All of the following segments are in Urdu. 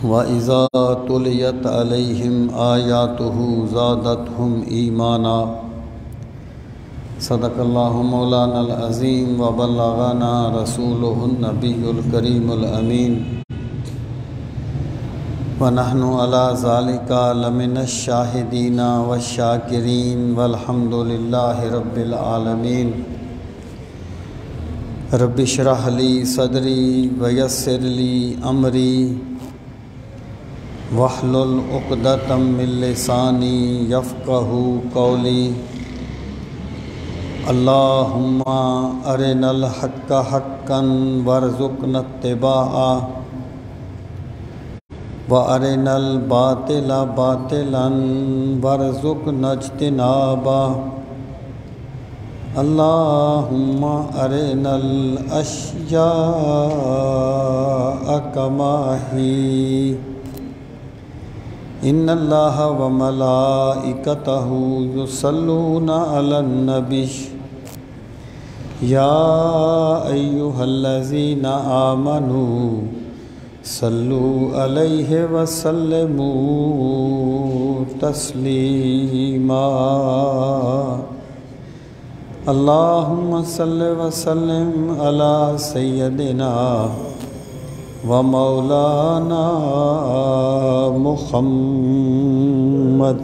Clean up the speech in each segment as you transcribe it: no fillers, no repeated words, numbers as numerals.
وَإِذَا تُلِيَتْ عَلَيْهِمْ آيَاتُهُ زَادَتْهُمْ إِيمَانًا صدق اللہ مولانا العظیم وبلغنا رسولہ النبی الکریم الامین ونحن علی ذالک لمن الشاہدین والشاکرین والحمد للہ رب العالمین رب اشرح لی صدری ویسر لی امری واحلل عقدۃ من لسانی یفقہوا قولی اللہم ارنا الحق حقا وارزقنا اتباعہ وارنا الباطل باطلا وارزقنا اجتنابہ اللہم ارنا الاشیاء کما ہی ان اللہ وملائکتہ یصلون علی النبی یا ایہا الذین آمنوا صلوا علیہ وسلموا تسلیما اللہم صل وسلم علی سیدنا ومولانا محمد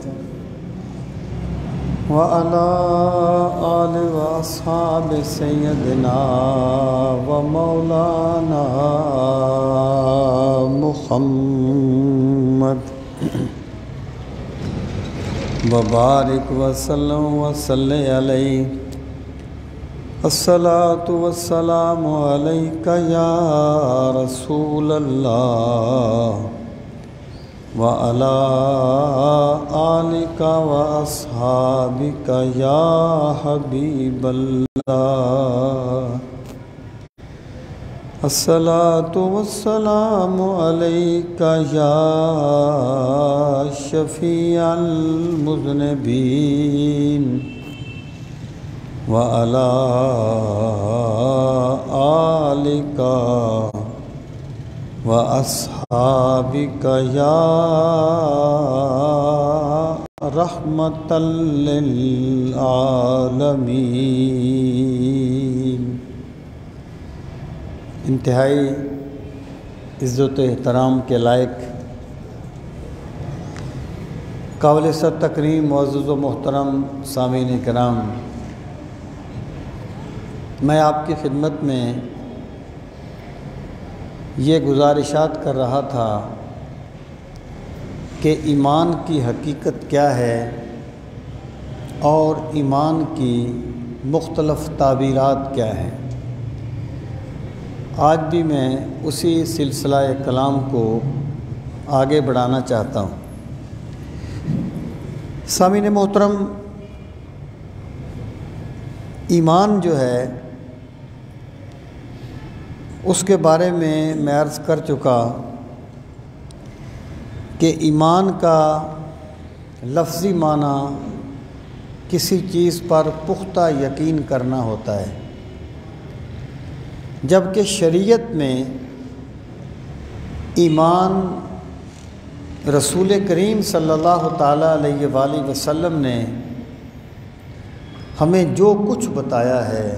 وعلى آل وأصحاب سيدنا ومولانا محمد وبارك وسلم وصلي عليه الصلاة والسلام عليك يا رسول الله وعلى آلك وأصحابك يا حبيب الله الصلاة والسلام عليك يا شفيع المذنبين وعلى آلك وأصحابك يا رحمة للعالمين۔ انتہائی عزت و احترام کے لائق قابل سر تکریم معزز و محترم سامعین کرام، میں آپ کی خدمت میں یہ گزارشات کر رہا تھا کہ ایمان کی حقیقت کیا ہے اور ایمان کی مختلف تعبیرات کیا ہیں۔ آج بھی میں اسی سلسلہ کلام کو آگے بڑھانا چاہتا ہوں۔ سامعین محترم، ایمان جو ہے اس کے بارے میں عرض کر چکا کہ ایمان کا لفظی معنی کسی چیز پر پختہ یقین کرنا ہوتا ہے، جبکہ شریعت میں ایمان رسول کریم صلی اللہ تعالیٰ علیہ وآلہ وسلم نے ہمیں جو کچھ بتایا ہے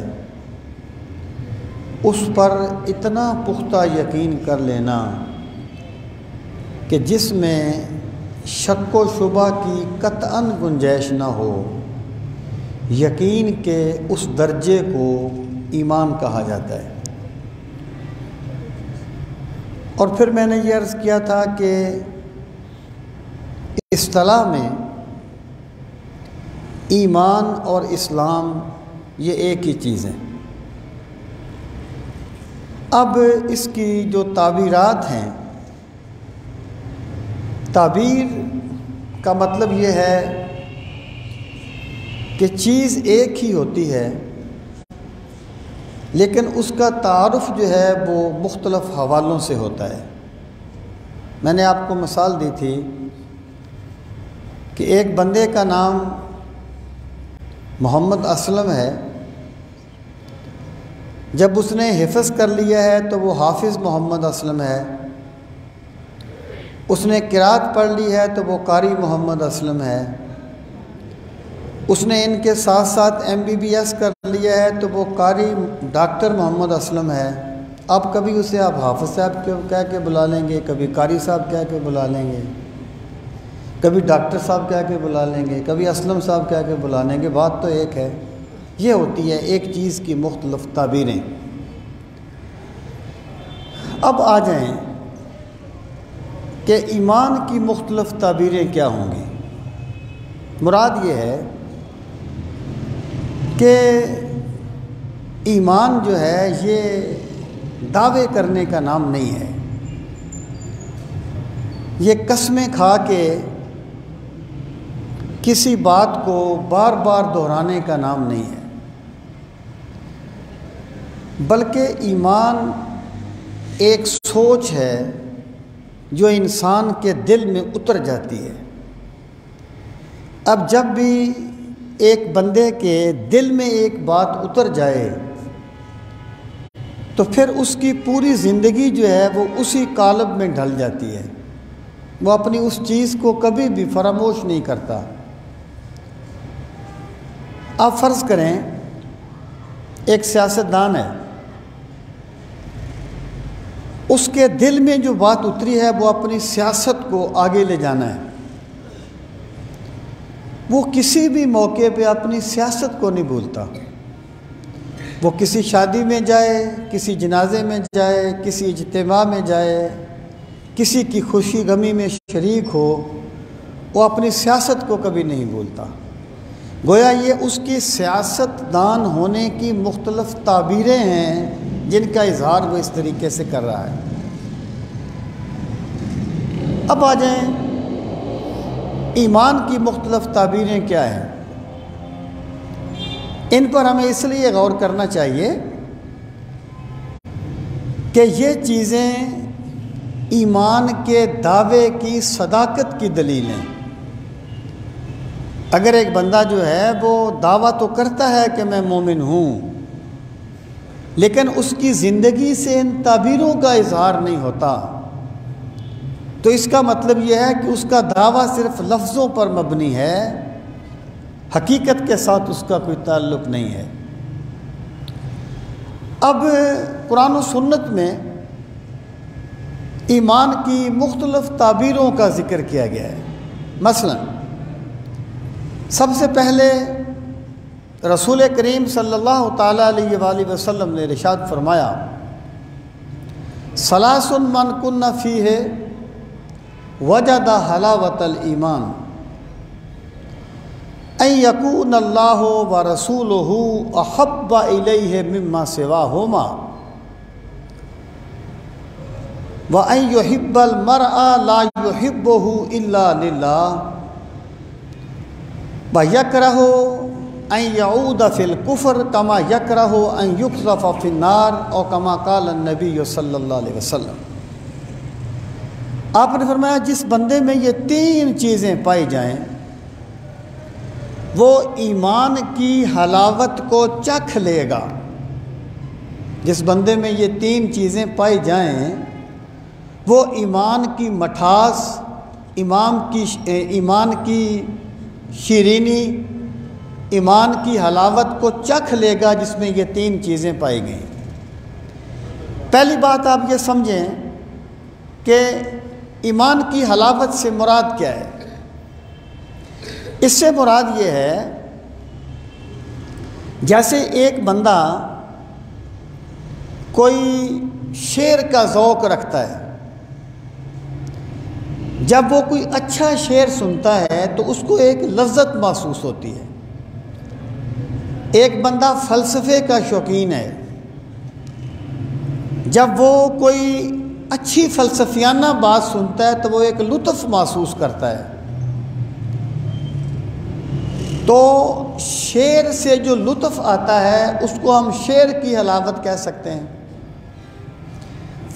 اس پر اتنا پختہ یقین کر لینا کہ جس میں شک و شبہ کی قطعاً گنجائش نہ ہو، یقین کے اس درجے کو ایمان کہا جاتا ہے۔ اور پھر میں نے یہ عرض کیا تھا کہ اصطلاح میں ایمان اور اسلام یہ ایک ہی چیز ہے۔ اب اس کی جو تعبیرات ہیں، تعبیر کا مطلب یہ ہے کہ چیز ایک ہی ہوتی ہے لیکن اس کا تعارف جو ہے وہ مختلف حوالوں سے ہوتا ہے۔ میں نے آپ کو مثال دی تھی کہ ایک بندے کا نام محمد اسلم ہے، جب اس نے حفظ کر لیا ہے تو وہ حافظ محمد اسلم ہے، اس نے قرات پڑھ لی ہے تو وہ قاری محمد اسلم ہے، اس نے ان کے ساتھ ساتھ MBBS کر لیا ہے تو وہ قاری ڈاکٹر محمد اسلم ہے۔ اب کبھی اسے آپ حافظ صاحب کہہ کے بلا لیں گے، کبھی قاری صاحب کہہ کے بلا لیں گے، کبھی ڈاکٹر صاحب کہہ کے بلا لیں گے، کبھی اسلم صاحب کہہ کے بلا لیں گے، بات تو ایک ہے۔ یہ ہوتی ہے ایک چیز کی مختلف تعبیریں۔ اب آ جائیں کہ ایمان کی مختلف تعبیریں کیا ہوں گی۔ مراد یہ ہے کہ ایمان جو ہے یہ دعوے کرنے کا نام نہیں ہے، یہ قسمیں کھا کے کسی بات کو بار بار دہرانے کا نام نہیں ہے، بلکہ ایمان ایک سوچ ہے جو انسان کے دل میں اتر جاتی ہے۔ اب جب بھی ایک بندے کے دل میں ایک بات اتر جائے تو پھر اس کی پوری زندگی جو ہے وہ اسی قالب میں ڈھل جاتی ہے، وہ اپنی اس چیز کو کبھی بھی فراموش نہیں کرتا۔ آپ فرض کریں ایک سیاستدان ہے، اس کے دل میں جو بات اتری ہے وہ اپنی سیاست کو آگے لے جانا ہے، وہ کسی بھی موقع پہ اپنی سیاست کو نہیں بھولتا۔ وہ کسی شادی میں جائے، کسی جنازے میں جائے، کسی اجتماع میں جائے، کسی کی خوشی غمی میں شریک ہو، وہ اپنی سیاست کو کبھی نہیں بھولتا۔ گویا یہ اس کی سیاست دان ہونے کی مختلف تعبیریں ہیں جن کا اظہار وہ اس طریقے سے کر رہا ہے۔ اب آ جائیں ایمان کی مختلف تعبیریں کیا ہیں۔ ان پر ہمیں اس لیے غور کرنا چاہیے کہ یہ چیزیں ایمان کے دعوے کی صداقت کی دلیل ہیں۔ اگر ایک بندہ جو ہے وہ دعویٰ تو کرتا ہے کہ میں مومن ہوں، لیکن اس کی زندگی سے ان تعبیروں کا اظہار نہیں ہوتا، تو اس کا مطلب یہ ہے کہ اس کا دعویٰ صرف لفظوں پر مبنی ہے، حقیقت کے ساتھ اس کا کوئی تعلق نہیں ہے۔ اب قرآن و سنت میں ایمان کی مختلف تعبیروں کا ذکر کیا گیا ہے۔ مثلا سب سے پہلے رسول کریم صلی اللہ تعالیٰ علیہ وآلہ وسلم نے ارشاد فرمایا، ثلاث من کن فیہ وجد حلاوۃ الایمان، ان یکون اللہ ورسولہ احب الیہ مما سواہما، وان یحب المرء لا یحبہ الا للہ، ویکرہ ان یعود فی الکفر کما یکرہ ان یقذف فی النار، اور کما قال النبی صلی اللہ علیہ وسلم۔ آپ نے فرمایا جس بندے میں یہ تین چیزیں پائی جائیں وہ ایمان کی حلاوت کو چکھ لے گا۔ جس بندے میں یہ تین چیزیں پائی جائیں وہ ایمان کی مٹھاس، ایمان کی شیرینی، ایمان کی حلاوت کو چکھ لے گا جس میں یہ تین چیزیں پائی گئیں۔ پہلی بات آپ یہ سمجھیں کہ ایمان کی حلاوت سے مراد کیا ہے۔ اس سے مراد یہ ہے جیسے ایک بندہ کوئی شعر کا ذوق رکھتا ہے، جب وہ کوئی اچھا شعر سنتا ہے تو اس کو ایک لذت محسوس ہوتی ہے۔ ایک بندہ فلسفے کا شوقین ہے، جب وہ کوئی اچھی فلسفیانہ بات سنتا ہے تو وہ ایک لطف محسوس کرتا ہے۔ تو شعر سے جو لطف آتا ہے اس کو ہم شعر کی حلاوت کہہ سکتے ہیں۔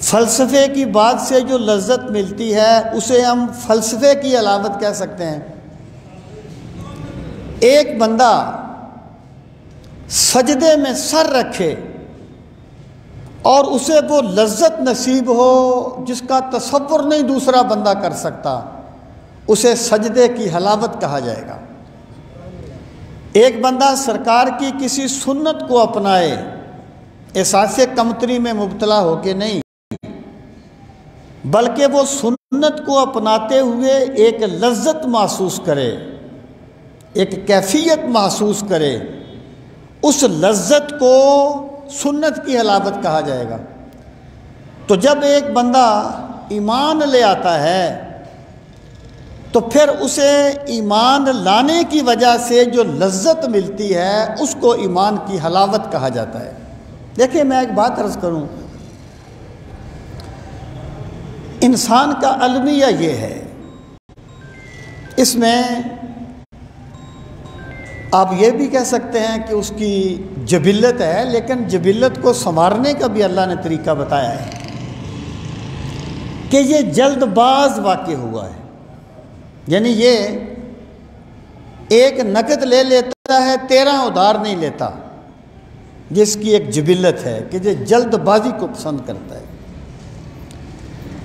فلسفے کی بات سے جو لذت ملتی ہے اسے ہم فلسفے کی حلاوت کہہ سکتے ہیں۔ ایک بندہ سجدے میں سر رکھے اور اسے وہ لذت نصیب ہو جس کا تصور نہیں دوسرا بندہ کر سکتا، اسے سجدے کی حلاوت کہا جائے گا۔ ایک بندہ سرکار کی کسی سنت کو اپنائے احساس کمتری میں مبتلا ہو کے نہیں، بلکہ وہ سنت کو اپناتے ہوئے ایک لذت محسوس کرے، ایک کیفیت محسوس کرے، اس لذت کو سنت کی حلاوت کہا جائے گا۔ تو جب ایک بندہ ایمان لے آتا ہے تو پھر اسے ایمان لانے کی وجہ سے جو لذت ملتی ہے اس کو ایمان کی حلاوت کہا جاتا ہے۔ دیکھیں میں ایک بات عرض کروں، انسان کا المیہ یہ ہے، اس میں آپ یہ بھی کہہ سکتے ہیں کہ اس کی جبلت ہے، لیکن جبلت کو سنوارنے کا بھی اللہ نے طریقہ بتایا ہے کہ یہ جلد باز واقع ہوا ہے، یعنی یہ ایک نقد لے لیتا ہے 13 ادھار نہیں لیتا، جس کی ایک جبلت ہے کہ یہ جلد بازی کو پسند کرتا ہے۔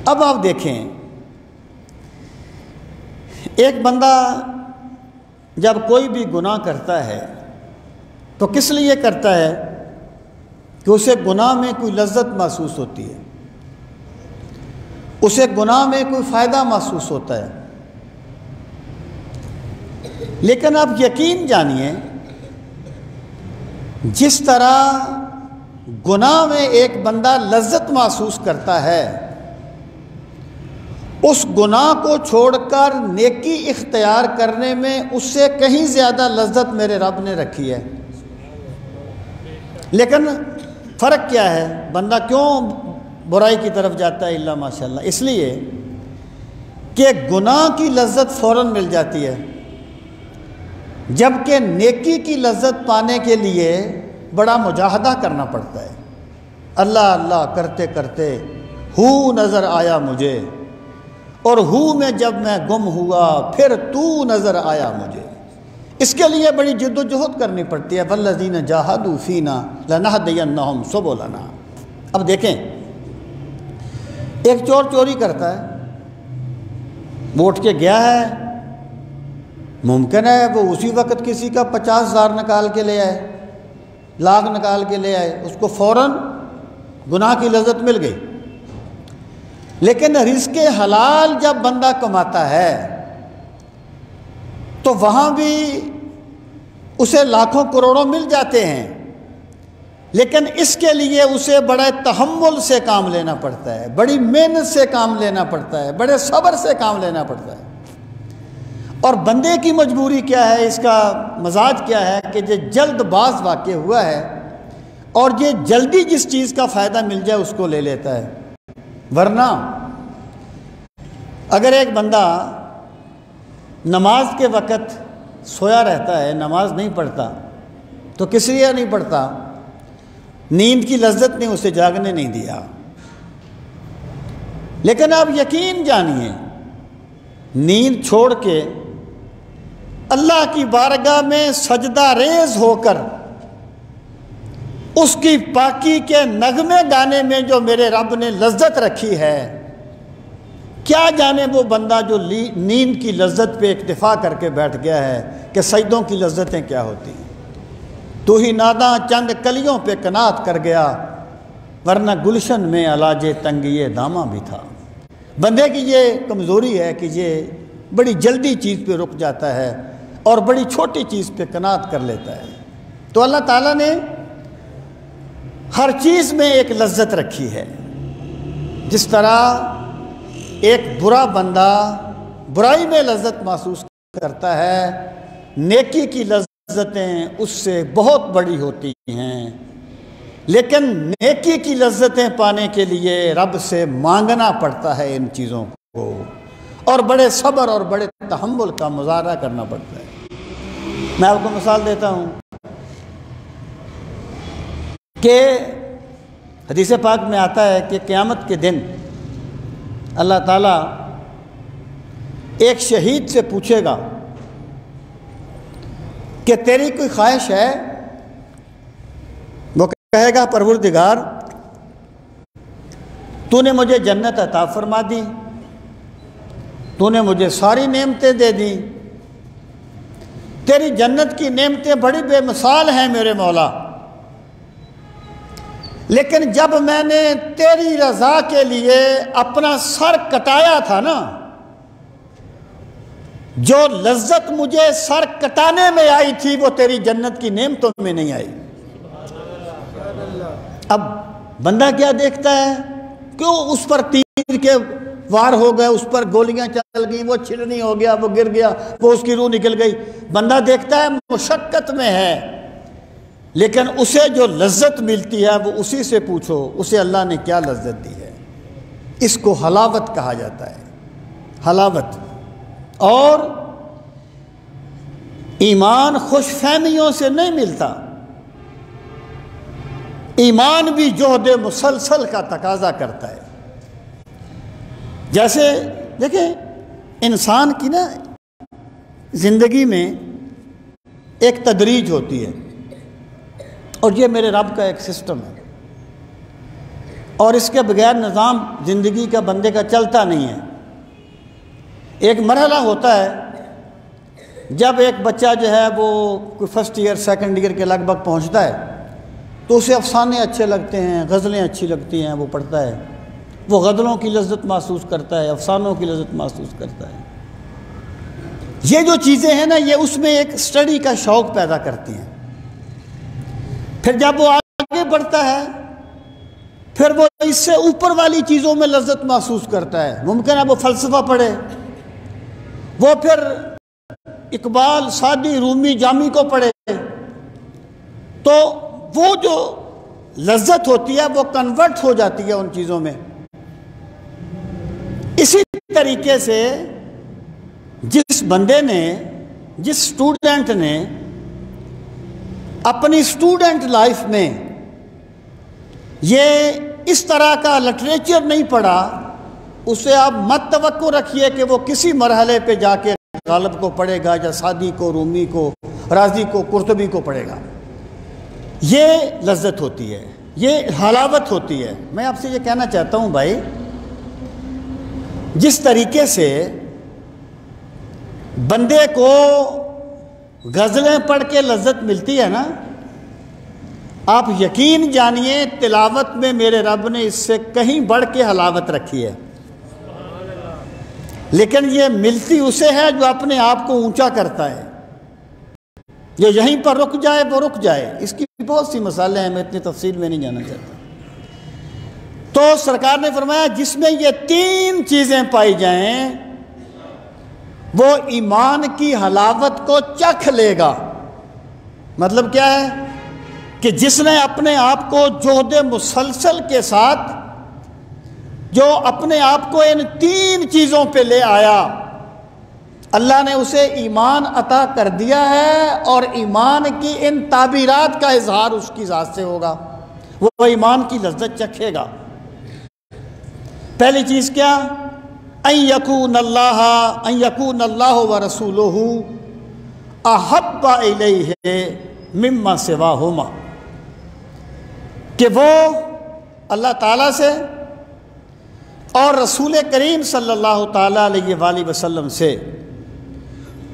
اب آپ دیکھیں ایک بندہ جب کوئی بھی گناہ کرتا ہے تو کس لیے کرتا ہے کہ اسے گناہ میں کوئی لذت محسوس ہوتی ہے، اسے گناہ میں کوئی فائدہ محسوس ہوتا ہے۔ لیکن آپ یقین جانیے جس طرح گناہ میں ایک بندہ لذت محسوس کرتا ہے، اس گناہ کو چھوڑ کر نیکی اختیار کرنے میں اس سے کہیں زیادہ لذت میرے رب نے رکھی ہے۔ لیکن فرق کیا ہے، بندہ کیوں برائی کی طرف جاتا ہے الا ماشاءاللہ؟ اس لیے کہ گناہ کی لذت فوراً مل جاتی ہے، جبکہ نیکی کی لذت پانے کے لیے بڑا مجاہدہ کرنا پڑتا ہے۔ اللہ اللہ کرتے کرتے ہو نظر آیا مجھے، اور ہو میں جب میں گم ہوا پھر تو نظر آیا مجھے۔ اس کے لیے بڑی جد و جہد کرنی پڑتی ہے، والذین جاہدوا فینا لنہدینہم سبلنا۔ اب دیکھیں ایک چور چوری کرتا ہے، وہ اٹھ کے گیا ہے، ممکن ہے وہ اسی وقت کسی کا 50,000 نکال کے لے آئے، لاکھ نکال کے لے آئے، اس کو فوراً گناہ کی لذت مل گئی۔ لیکن رزق حلال جب بندہ کماتا ہے تو وہاں بھی اسے لاکھوں کروڑوں مل جاتے ہیں، لیکن اس کے لیے اسے بڑے تحمل سے کام لینا پڑتا ہے، بڑی محنت سے کام لینا پڑتا ہے، بڑے صبر سے کام لینا پڑتا ہے۔ اور بندے کی مجبوری کیا ہے، اس کا مزاج کیا ہے کہ یہ جلد باز واقع ہوا ہے اور یہ جلدی جس چیز کا فائدہ مل جائے اس کو لے لیتا ہے۔ ورنہ اگر ایک بندہ نماز کے وقت سویا رہتا ہے، نماز نہیں پڑھتا، تو کس لیے نہیں پڑھتا؟ نیند کی لذت نے اسے جاگنے نہیں دیا۔ لیکن آپ یقین جانیے نیند چھوڑ کے اللہ کی بارگاہ میں سجدہ ریز ہو کر اس کی پاکی کے نغمے گانے میں جو میرے رب نے لذت رکھی ہے، کیا جانے وہ بندہ جو نیند کی لذت پہ اکتفا کر کے بیٹھ گیا ہے کہ سجدوں کی لذتیں کیا ہوتی ہیں۔ تو ہی ناداں چند کلیوں پہ قناعت کر گیا، ورنہ گلشن میں علاج تنگی داماں بھی تھا۔ بندے کی یہ کمزوری ہے کہ یہ بڑی جلدی چیز پہ رک جاتا ہے اور بڑی چھوٹی چیز پہ قناعت کر لیتا ہے۔ تو اللہ تعالیٰ نے ہر چیز میں ایک لذت رکھی ہے۔ جس طرح ایک برا بندہ برائی میں لذت محسوس کرتا ہے، نیکی کی لذتیں اس سے بہت بڑی ہوتی ہیں، لیکن نیکی کی لذتیں پانے کے لیے رب سے مانگنا پڑتا ہے ان چیزوں کو، اور بڑے صبر اور بڑے تحمل کا مظاہرہ کرنا پڑتا ہے۔ میں آپ کو مثال دیتا ہوں کہ حدیث پاک میں آتا ہے کہ قیامت کے دن اللہ تعالیٰ ایک شہید سے پوچھے گا کہ تیری کوئی خواہش ہے؟ وہ کہے گا پروردگار تو نے مجھے جنت عطا فرما دی، تو نے مجھے ساری نعمتیں دے دی، تیری جنت کی نعمتیں بڑی بے مثال ہیں میرے مولا، لیکن جب میں نے تیری رضا کے لیے اپنا سر کٹایا تھا نا، جو لذت مجھے سر کٹانے میں آئی تھی وہ تیری جنت کی نعمتوں میں نہیں آئی۔ اب بندہ کیا دیکھتا ہے، کیوں اس پر تیر کے وار ہو گئے، اس پر گولیاں چل گئیں، وہ چھلنی ہو گیا، وہ گر گیا، وہ اس کی روح نکل گئی، بندہ دیکھتا ہے مشقت میں ہے، لیکن اسے جو لذت ملتی ہے وہ اسی سے پوچھو اسے اللہ نے کیا لذت دی ہے۔ اس کو حلاوت کہا جاتا ہے، حلاوت۔ اور ایمان خوش فہمیوں سے نہیں ملتا، ایمان بھی جہد مسلسل کا تقاضا کرتا ہے۔ جیسے دیکھیں انسان کی نا زندگی میں ایک تدریج ہوتی ہے، اور یہ میرے رب کا ایک سسٹم ہے، اور اس کے بغیر نظام زندگی کا بندے کا چلتا نہیں ہے۔ ایک مرحلہ ہوتا ہے جب ایک بچہ جو ہے وہ کوئی فرسٹ ایئر سیکنڈ ایئر کے لگ بھگ پہنچتا ہے تو اسے افسانے اچھے لگتے ہیں، غزلیں اچھی لگتی ہیں، وہ پڑھتا ہے، وہ غزلوں کی لذت محسوس کرتا ہے، افسانوں کی لذت محسوس کرتا ہے۔ یہ جو چیزیں ہیں نا یہ اس میں ایک اسٹڈی کا شوق پیدا کرتی ہیں۔ پھر جب وہ آگے بڑھتا ہے پھر وہ اس سے اوپر والی چیزوں میں لذت محسوس کرتا ہے، ممکن ہے وہ فلسفہ پڑھے، وہ پھر اقبال، سعدی، رومی، جامی کو پڑھے، تو وہ جو لذت ہوتی ہے وہ کنورٹ ہو جاتی ہے ان چیزوں میں۔ اسی طریقے سے جس بندے نے، جس اسٹوڈنٹ نے اپنی اسٹوڈنٹ لائف میں یہ اس طرح کا لٹریچر نہیں پڑھا، اسے آپ مت توقع رکھیے کہ وہ کسی مرحلے پہ جا کے غالب کو پڑھے گا یا سعدی کو، رومی کو، رازی کو، قرطبی کو پڑھے گا۔ یہ لذت ہوتی ہے، یہ حلاوت ہوتی ہے۔ میں آپ سے یہ کہنا چاہتا ہوں بھائی، جس طریقے سے بندے کو غزلیں پڑھ کے لذت ملتی ہے نا، آپ یقین جانیے تلاوت میں میرے رب نے اس سے کہیں بڑھ کے حلاوت رکھی ہے، لیکن یہ ملتی اسے ہے جو اپنے آپ کو اونچا کرتا ہے۔ جو یہیں پر رک جائے وہ رک جائے، اس کی بہت سی مثالیں ہیں، میں اتنی تفصیل میں نہیں جانا چاہتا۔ تو سرکار نے فرمایا جس میں یہ تین چیزیں پائی جائیں وہ ایمان کی حلاوت کو چکھ لے گا۔ مطلب کیا ہے کہ جس نے اپنے آپ کو جہد مسلسل کے ساتھ جو اپنے آپ کو ان تین چیزوں پہ لے آیا، اللہ نے اسے ایمان عطا کر دیا ہے، اور ایمان کی ان تعبیرات کا اظہار اس کی ذات سے ہوگا، وہ ایمان کی لذت چکھے گا۔ پہلی چیز کیا؟ ان یکون اللہ ورسولہ احب الیہ مما سواہما، کہ وہ اللہ تعالیٰ سے اور رسول کریم صلی اللہ تعالیٰ علیہ وآلہ وسلم سے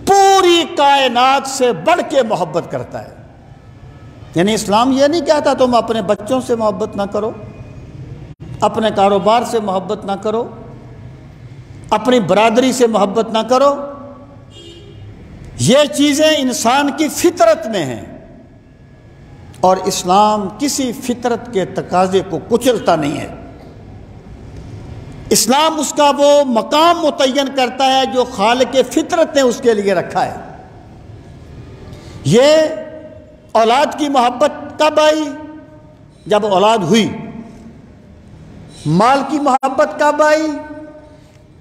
پوری کائنات سے بڑھ کے محبت کرتا ہے۔ یعنی اسلام یہ نہیں کہتا تم اپنے بچوں سے محبت نہ کرو، اپنے کاروبار سے محبت نہ کرو، اپنی برادری سے محبت نہ کرو۔ یہ چیزیں انسان کی فطرت میں ہیں، اور اسلام کسی فطرت کے تقاضے کو کچلتا نہیں ہے۔ اسلام اس کا وہ مقام متعین کرتا ہے جو خالق فطرت نے اس کے لیے رکھا ہے۔ یہ اولاد کی محبت کب آئی؟ جب اولاد ہوئی۔ مال کی محبت کب آئی؟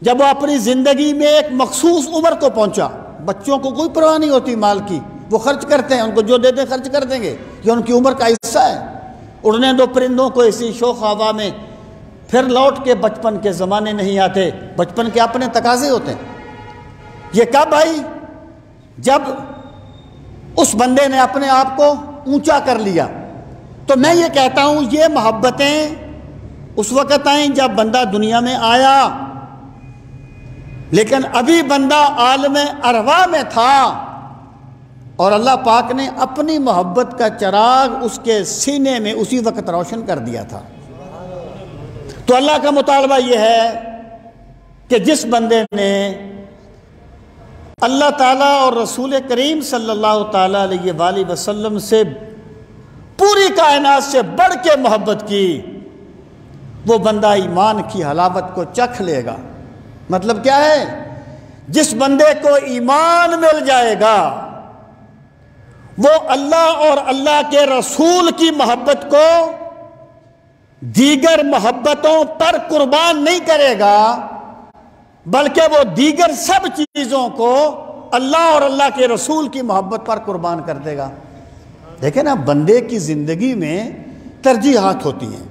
جب وہ اپنی زندگی میں ایک مخصوص عمر کو پہنچا۔ بچوں کو کوئی پرواہ نہیں ہوتی مال کی، وہ خرچ کرتے ہیں، ان کو جو دے دیں خرچ کر دیں گے، یہ ان کی عمر کا حصہ ہے۔ اڑنے دو پرندوں کو اسی شوخ ہوا میں، پھر لوٹ کے بچپن کے زمانے نہیں آتے، بچپن کے اپنے تقاضے ہوتے ہیں۔ یہ کب آئی؟ جب اس بندے نے اپنے آپ کو اونچا کر لیا۔ تو میں یہ کہتا ہوں یہ محبتیں اس وقت آئیں جب بندہ دنیا میں آیا، لیکن ابھی بندہ عالم ارواح میں تھا، اور اللہ پاک نے اپنی محبت کا چراغ اس کے سینے میں اسی وقت روشن کر دیا تھا۔ تو اللہ کا مطالبہ یہ ہے کہ جس بندے نے اللہ تعالیٰ اور رسول کریم صلی اللہ تعالیٰ علیہ وآلہ وسلم سے پوری کائنات سے بڑھ کے محبت کی، وہ بندہ ایمان کی حلاوت کو چکھ لے گا۔ مطلب کیا ہے؟ جس بندے کو ایمان مل جائے گا وہ اللہ اور اللہ کے رسول کی محبت کو دیگر محبتوں پر قربان نہیں کرے گا، بلکہ وہ دیگر سب چیزوں کو اللہ اور اللہ کے رسول کی محبت پر قربان کر دے گا۔ دیکھیں نا، بندے کی زندگی میں ترجیحات ہوتی ہیں،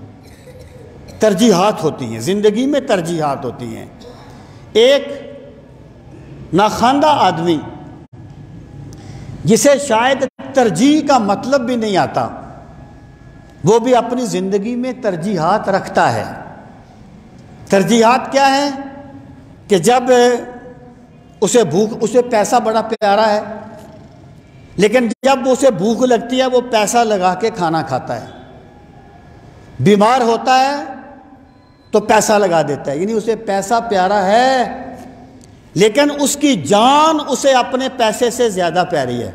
ترجیحات ہوتی ہیں، زندگی میں ترجیحات ہوتی ہیں۔ ایک ناخواندہ آدمی جسے شاید ترجیح کا مطلب بھی نہیں آتا، وہ بھی اپنی زندگی میں ترجیحات رکھتا ہے۔ ترجیحات کیا ہیں؟ کہ جب اسے پیسہ بڑا پیارا ہے، لیکن جب اسے بھوک لگتی ہے وہ پیسہ لگا کے کھانا کھاتا ہے۔ بیمار ہوتا ہے تو پیسہ لگا دیتا ہے، یعنی اسے پیسہ پیارا ہے، لیکن اس کی جان اسے اپنے پیسے سے زیادہ پیاری ہے۔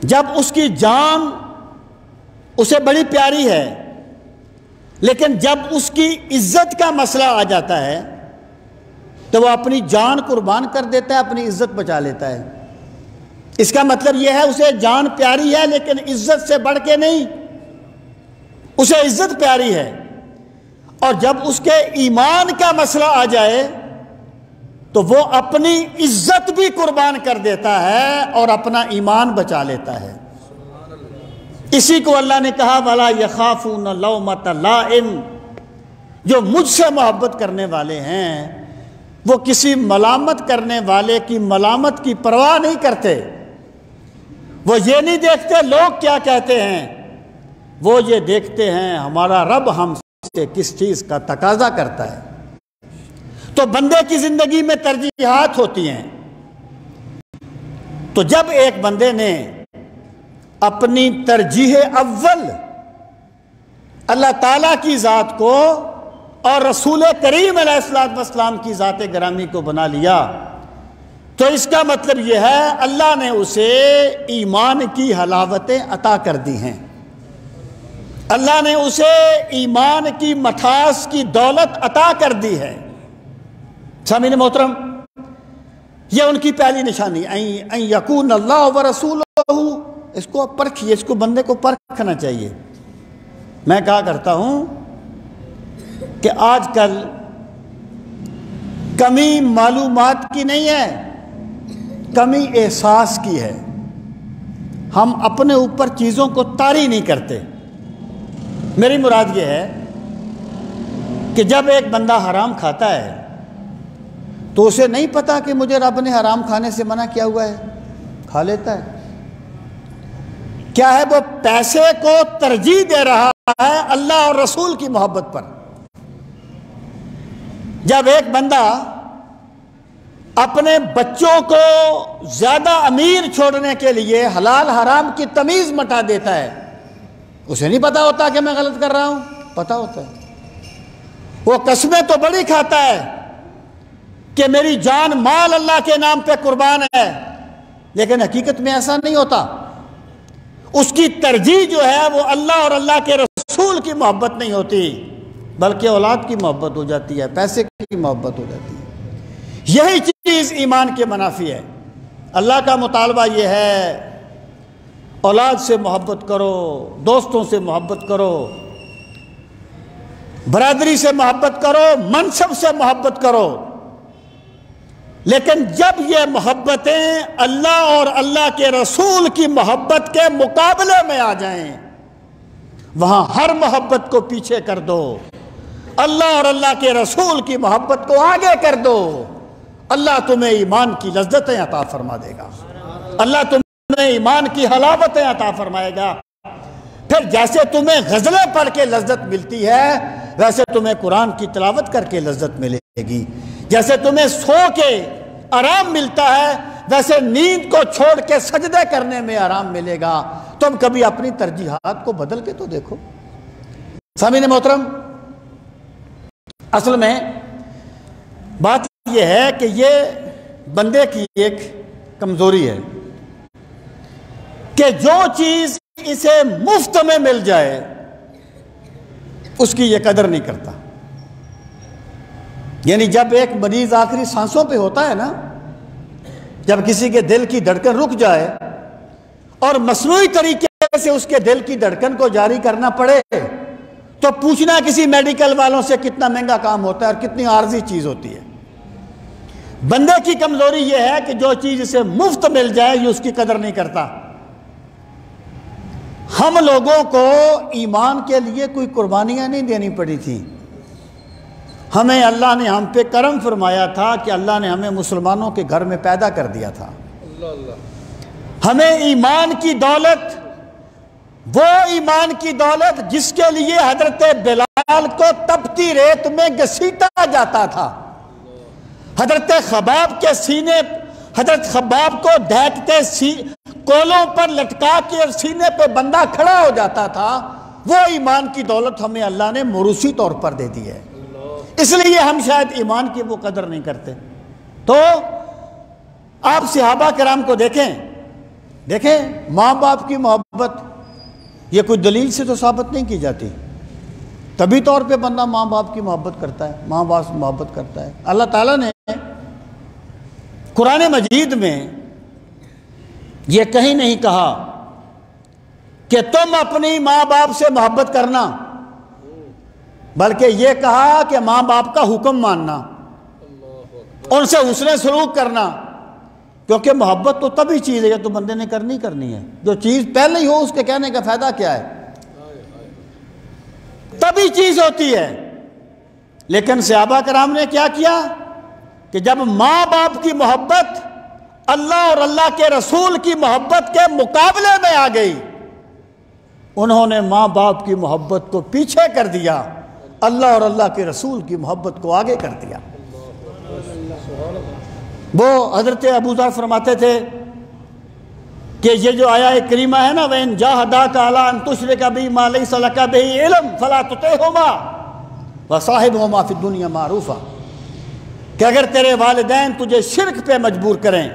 جب اس کی جان اسے بڑی پیاری ہے، لیکن جب اس کی عزت کا مسئلہ آ جاتا ہے تو وہ اپنی جان قربان کر دیتا ہے، اپنی عزت بچا لیتا ہے۔ اس کا مطلب یہ ہے اسے جان پیاری ہے لیکن عزت سے بڑھ کے نہیں، اسے عزت پیاری ہے۔ اور جب اس کے ایمان کا مسئلہ آ جائے تو وہ اپنی عزت بھی قربان کر دیتا ہے اور اپنا ایمان بچا لیتا ہے۔ اسی کو اللہ نے کہا وَلَا يَخَافُونَ لَوْمَةَ لَائِمٍ، جو مجھ سے محبت کرنے والے ہیں وہ کسی ملامت کرنے والے کی ملامت کی پرواہ نہیں کرتے۔ وہ یہ نہیں دیکھتے لوگ کیا کہتے ہیں، وہ یہ دیکھتے ہیں ہمارا رب ہم سے کس چیز کا تقاضا کرتا ہے۔ تو بندے کی زندگی میں ترجیحات ہوتی ہیں۔ تو جب ایک بندے نے اپنی ترجیح اول اللہ تعالیٰ کی ذات کو اور رسول کریم علیہ السلام کی ذات گرامی کو بنا لیا، تو اس کا مطلب یہ ہے اللہ نے اسے ایمان کی حلاوتیں عطا کر دی ہیں، اللہ نے اسے ایمان کی مٹھاس کی دولت عطا کر دی ہے۔ سامعین محترم، یہ ان کی پہلی نشانی ان یکون اللہ ورسولہ، اس کو پرکھیے، اس کو بندے کو پرکھنا چاہیے۔ میں کہا کرتا ہوں کہ آج کل کمی معلومات کی نہیں ہے، کمی احساس کی ہے۔ ہم اپنے اوپر چیزوں کو طاری نہیں کرتے۔ میری مراد یہ ہے کہ جب ایک بندہ حرام کھاتا ہے تو اسے نہیں پتا کہ مجھے رب نے حرام کھانے سے منع کیا ہوا ہے، کھا لیتا ہے۔ کیا ہے؟ وہ پیسے کو ترجیح دے رہا ہے اللہ اور رسول کی محبت پر۔ جب ایک بندہ اپنے بچوں کو زیادہ امیر چھوڑنے کے لیے حلال حرام کی تمیز مٹا دیتا ہے، اسے نہیں پتا ہوتا کہ میں غلط کر رہا ہوں، پتا ہوتا ہے۔ وہ قسمیں تو بڑی کھاتا ہے کہ میری جان مال اللہ کے نام پہ قربان ہے، لیکن حقیقت میں ایسا نہیں ہوتا۔ اس کی ترجیح جو ہے وہ اللہ اور اللہ کے رسول کی محبت نہیں ہوتی، بلکہ اولاد کی محبت ہو جاتی ہے، پیسے کی محبت ہو جاتی ہے۔ یہی چیز ایمان کے منافی ہے۔ اللہ کا مطالبہ یہ ہے اولاد سے محبت کرو، دوستوں سے محبت کرو، برادری سے محبت کرو، منصب سے محبت کرو، لیکن جب یہ محبتیں اللہ اور اللہ کے رسول کی محبت کے مقابلے میں آ جائیں، وہاں ہر محبت کو پیچھے کر دو، اللہ اور اللہ کے رسول کی محبت کو آگے کر دو، اللہ تمہیں ایمان کی لذتیں عطا فرما دے گا، اللہ تمہیں ایمان کی حلاوتیں عطا فرمائے گا۔ پھر پھر جیسے تمہیں غزلیں پڑھ کے لذت ملتی ہے ویسے تمہیں قرآن کی تلاوت کر کے لذت ملے گی، جیسے تمہیں سو کے آرام ملتا ہے ویسے نیند کو چھوڑ کے سجدے کرنے میں آرام ملے گا۔ تم کبھی اپنی ترجیحات کو بدل کے تو دیکھو۔ سامعین محترم، اصل میں بات یہ ہے کہ یہ بندے کی ایک کمزوری ہے کہ جو چیز اسے مفت میں مل جائے اس کی یہ قدر نہیں کرتا۔ یعنی جب ایک مریض آخری سانسوں پہ ہوتا ہے نا، جب کسی کے دل کی دھڑکن رک جائے اور مصنوعی طریقے سے اس کے دل کی دھڑکن کو جاری کرنا پڑے تو پوچھنا کسی میڈیکل والوں سے کتنا مہنگا کام ہوتا ہے اور کتنی عارضی چیز ہوتی ہے۔ بندے کی کمزوری یہ ہے کہ جو چیز اسے مفت مل جائے یہ اس کی قدر نہیں کرتا۔ ہم لوگوں کو ایمان کے لیے کوئی قربانیاں نہیں دینی پڑی تھی، ہمیں اللہ نے ہم پہ کرم فرمایا تھا کہ اللہ نے ہمیں مسلمانوں کے گھر میں پیدا کر دیا تھا۔ ہمیں ایمان کی دولت، وہ ایمان کی دولت جس کے لیے حضرت بلال کو تپتی ریت میں گھسیٹا جاتا تھا، حضرت خباب کے سینے، حضرت خباب کو دھیکتے کولوں پر لٹکا کے سینے پہ بندہ کھڑا ہو جاتا تھا، وہ ایمان کی دولت ہمیں اللہ نے موروثی طور پر دے دی ہے، اس لیے ہم شاید ایمان کی وہ قدر نہیں کرتے۔ تو آپ صحابہ کرام کو دیکھیں ماں باپ کی محبت یہ کوئی دلیل سے تو ثابت نہیں کی جاتی، طبی طور پہ بندہ ماں باپ کی محبت کرتا ہے، ماں باپ سے محبت کرتا ہے۔ اللہ تعالیٰ نے قرآن مجید میں یہ کہیں نہیں کہا کہ تم اپنی ماں باپ سے محبت کرنا، بلکہ یہ کہا کہ ماں باپ کا حکم ماننا، ان سے حسن سلوک کرنا، کیونکہ محبت تو تبھی چیز ہے یہ تو بندے نے کرنی ہے، جو چیز پہلے ہی ہو اس کے کہنے کا فائدہ کیا ہے، تبھی چیز ہوتی ہے۔ لیکن صحابہ کرام نے کیا کیا کہ جب ماں باپ کی محبت اللہ اور اللہ کے رسول کی محبت کے مقابلے میں آ گئی، انہوں نے ماں باپ کی محبت کو پیچھے کر دیا، اللہ اور اللہ کے رسول کی محبت کو آگے کر دیا۔ وہ حضرت ابو ذر فرماتے تھے کہ یہ جو آیہ کریمہ ہے نا، وَإِن جَاهَدَاكَ عَلَىٰ أَن تُشْرِكَ بِي مَا لَيْسَ لَكَ بِهِ عِلْمٌ فَلَا تُطِعْهُمَا وَصَاحِبْهُمَا فِي الدُّنْيَا مَعْرُوفًا، کہ اگر تیرے والدین تجھے شرک پہ مجبور کریں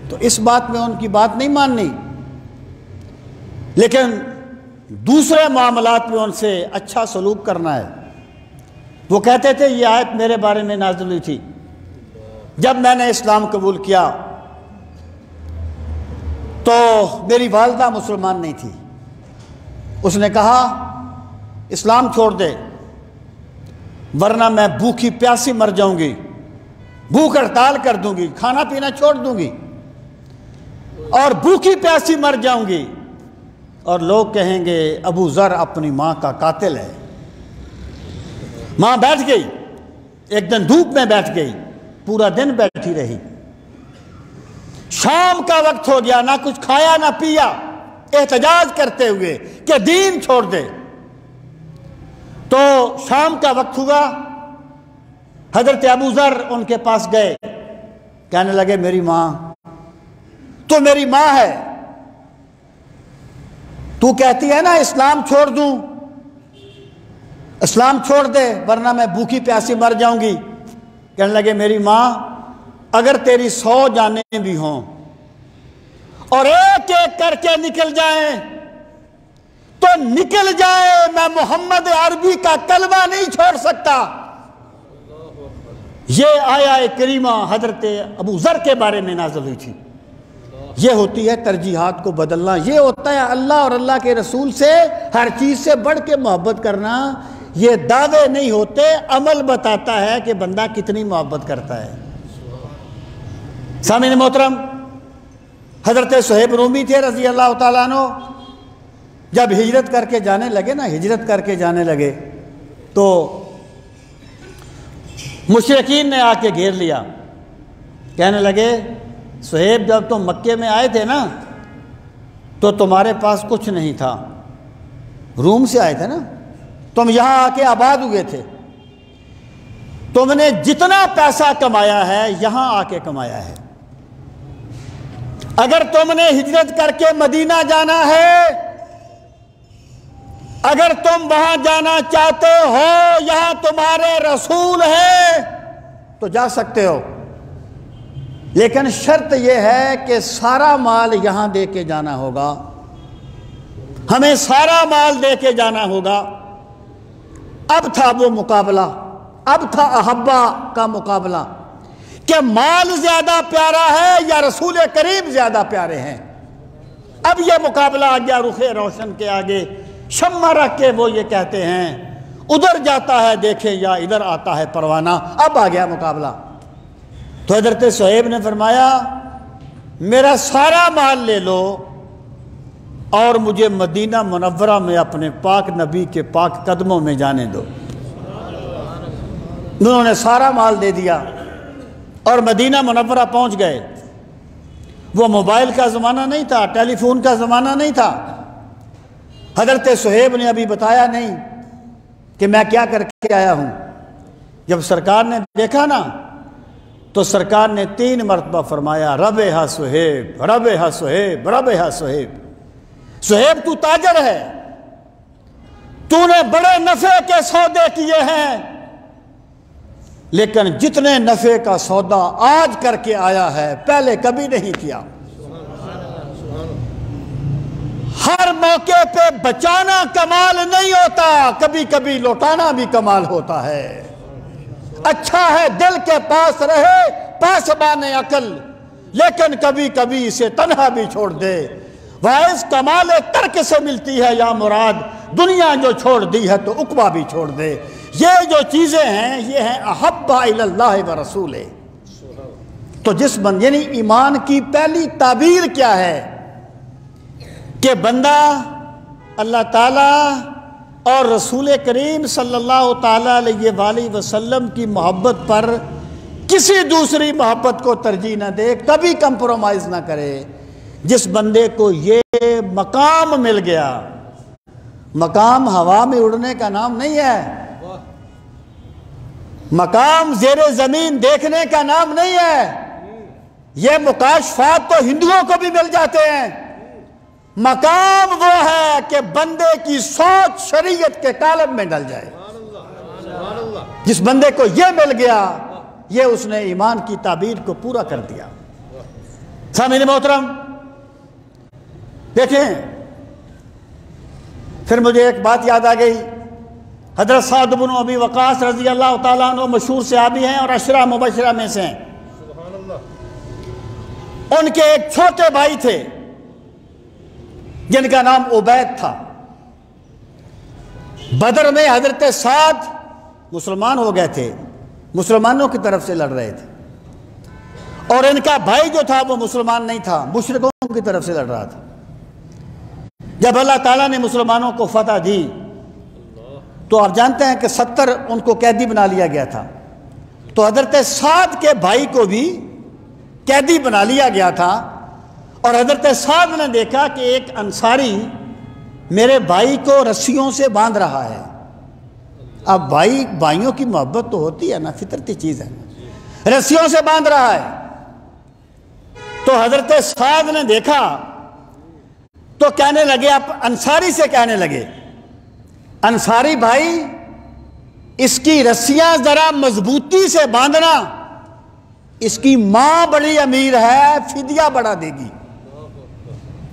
تو اس بات میں ان کی بات نہیں ماننی، لیکن دوسرے معاملات میں ان سے اچھا سلوک کرنا ہے۔ وہ کہتے تھے یہ آیت میرے بارے میں نازل ہوئی تھی جب میں نے اسلام قبول کیا تو میری والدہ مسلمان نہیں تھی، اس نے کہا اسلام چھوڑ دے ورنہ میں بھوکی پیاسی مر جاؤں گی، بھوک ہڑتال کر دوں گی، کھانا پینا چھوڑ دوں گی اور بھوکی پیاسی مر جاؤں گی، اور لوگ کہیں گے ابو ذر اپنی ماں کا قاتل ہے۔ ماں بیٹھ گئی، ایک دن دھوپ میں بیٹھ گئی، پورا دن بیٹھی رہی، شام کا وقت ہو گیا، نہ کچھ کھایا نہ پیا، احتجاج کرتے ہوئے کہ دین چھوڑ دے۔ تو شام کا وقت ہوا، حضرت ابو ذر ان کے پاس گئے، کہنے لگے میری ماں تو میری ماں ہے، تو کہتی ہے نا اسلام چھوڑ دوں، اسلام چھوڑ دے ورنہ میں بھوکی پیاسی مر جاؤں گی۔ کہنے لگے میری ماں اگر تیری 100 جانیں بھی ہوں اور ایک ایک کر کے نکل جائیں تو نکل جائے، میں محمد عربی کا کلمہ نہیں چھوڑ سکتا۔ یہ آیہ کریمہ حضرت ابو ذر کے بارے میں نازل ہوئی تھی۔ یہ ہوتی ہے ترجیحات کو بدلنا، یہ ہوتا ہے اللہ اور اللہ کے رسول سے ہر چیز سے بڑھ کے محبت کرنا۔ یہ دعوے نہیں ہوتے، عمل بتاتا ہے کہ بندہ کتنی محبت کرتا ہے۔ سامعین محترم، حضرت صہیب رومی تھے رضی اللہ تعالیٰ عنہ، جب ہجرت کر کے جانے لگے نا، ہجرت کر کے جانے لگے تو مشرکین نے آ کے گھیر لیا، کہنے لگے صہیب جب تم مکے میں آئے تھے نا تو تمہارے پاس کچھ نہیں تھا، روم سے آئے تھے نا، تم یہاں آ کے آباد ہوئے تھے، تم نے جتنا پیسہ کمایا ہے یہاں آ کے کمایا ہے۔ اگر تم نے ہجرت کر کے مدینہ جانا ہے، اگر تم وہاں جانا چاہتے ہو، یہاں تمہارے رسول ہیں تو جا سکتے ہو، لیکن شرط یہ ہے کہ سارا مال یہاں دے کے جانا ہوگا، ہمیں سارا مال دے کے جانا ہوگا۔ اب تھا وہ مقابلہ، اب تھا احبا کا مقابلہ کہ مال زیادہ پیارا ہے یا رسول کریم زیادہ پیارے ہیں۔ اب یہ مقابلہ آ گیا رخ روشن کے آگے، شمع رکھ کے وہ یہ کہتے ہیں ادھر جاتا ہے دیکھیں یا ادھر آتا ہے پروانہ۔ اب آ گیا مقابلہ۔ تو حضرت صہیب نے فرمایا میرا سارا مال لے لو اور مجھے مدینہ منورہ میں اپنے پاک نبی کے پاک قدموں میں جانے دو۔ انہوں نے سارا مال دے دیا اور مدینہ منورہ پہنچ گئے۔ وہ موبائل کا زمانہ نہیں تھا، ٹیلی فون کا زمانہ نہیں تھا۔ حضرت صہیب نے ابھی بتایا نہیں کہ میں کیا کر کے آیا ہوں۔ جب سرکار نے دیکھا نا تو سرکار نے 3 مرتبہ فرمایا ربح صہیب، ربح صہیب، ربح صہیب۔ صہیب تو تاجر ہے، تو نے بڑے نفع کے سودے کیے ہیں، لیکن جتنے نفع کا سودا آج کر کے آیا ہے پہلے کبھی نہیں کیا۔ ہر موقع پہ بچانا کمال نہیں ہوتا، کبھی کبھی لوٹانا بھی کمال ہوتا ہے۔ اچھا ہے دل کے پاس رہے پاسبان عقل، لیکن کبھی کبھی اسے تنہا بھی چھوڑ دے۔ وائس کمال ترک سے ملتی ہے یا مراد، دنیا جو چھوڑ دی ہے تو عقبہ بھی چھوڑ دے۔ یہ جو چیزیں ہیں یہ ہیں احب الی اللہ و رسول۔ تو جس بند یعنی ایمان کی پہلی تعبیر کیا ہے کہ بندہ اللہ تعالیٰ اور رسول کریم صلی اللہ تعالیٰ علیہ وآلہ وسلم کی محبت پر کسی دوسری محبت کو ترجیح نہ دے، کبھی کمپرومائز نہ کرے۔ جس بندے کو یہ مقام مل گیا، مقام ہوا میں اڑنے کا نام نہیں ہے، مقام زیر زمین دیکھنے کا نام نہیں ہے، یہ مکاشفات تو ہندوؤں کو بھی مل جاتے ہیں۔ مقام وہ ہے کہ بندے کی سوچ شریعت کے کالم میں ڈل جائے۔ جس بندے کو یہ مل گیا یہ اس نے ایمان کی تعبیر کو پورا کر دیا۔ سامعین محترم دیکھیں، پھر مجھے ایک بات یاد آ گئی۔ حضرت سعد بن ابی وقاص رضی اللہ تعالیٰ عنہ مشہور صحابی ہیں اور 10 مبشرہ میں سے ہیں۔ ان کے ایک چھوٹے بھائی تھے جن کا نام عبید تھا۔ بدر میں حضرت سعد مسلمان ہو گئے تھے، مسلمانوں کی طرف سے لڑ رہے تھے، اور ان کا بھائی جو تھا وہ مسلمان نہیں تھا، مشرکوں کی طرف سے لڑ رہا تھا۔ جب اللہ تعالیٰ نے مسلمانوں کو فتح دی تو آپ جانتے ہیں کہ 70 ان کو قیدی بنا لیا گیا تھا، تو حضرت سعد کے بھائی کو بھی قیدی بنا لیا گیا تھا۔ اور حضرت سعد نے دیکھا کہ ایک انصاری میرے بھائی کو رسیوں سے باندھ رہا ہے۔ اب بھائیوں کی محبت تو ہوتی ہے نا، فطرتی چیز ہے، رسیوں سے باندھ رہا ہے۔ تو حضرت سعد نے دیکھا تو کہنے لگے، اب انصاری سے کہنے لگے، انصاری بھائی اس کی رسیاں ذرا مضبوطی سے باندھنا، اس کی ماں بڑی امیر ہے، فدیہ بڑا دے گی۔